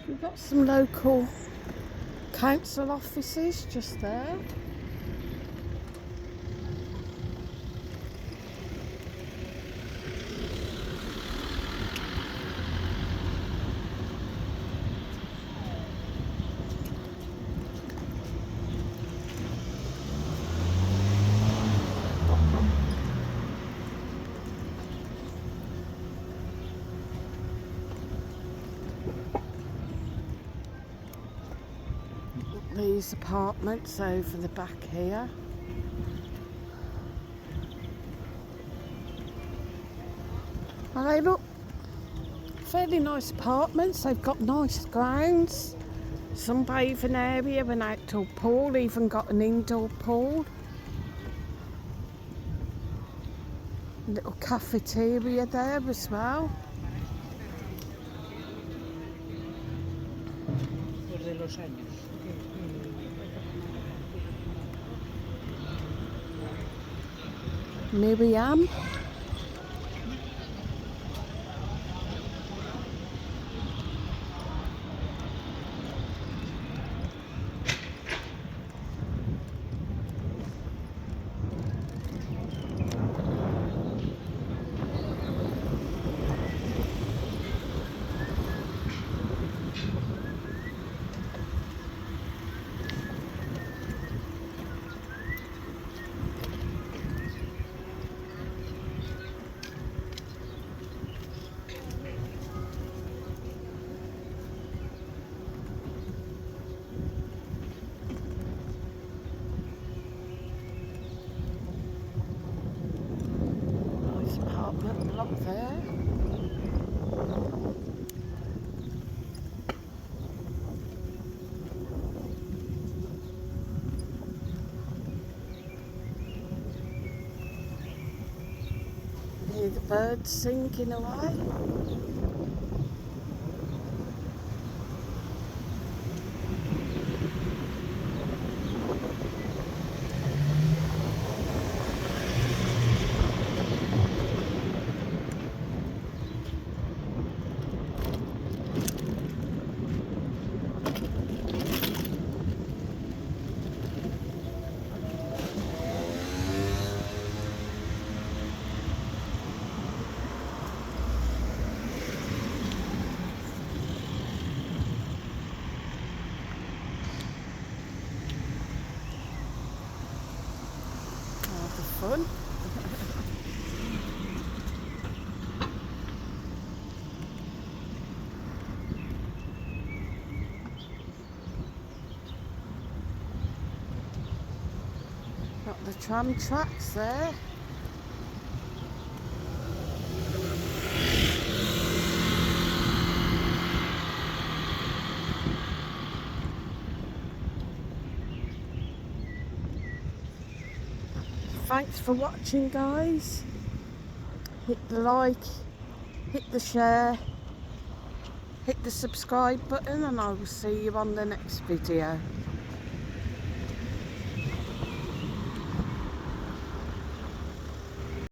We've got some local council offices just there. These apartments over the back here. And they look fairly nice apartments. They've got nice grounds, sunbathing area, an outdoor pool, even got an indoor pool. A little cafeteria there as well. Miriam. Apartment block there. Hear the birds singing away. Fun. Got the tram tracks there. Thanks for watching, guys. Hit the like, hit the share, hit the subscribe button, and I will see you on the next video.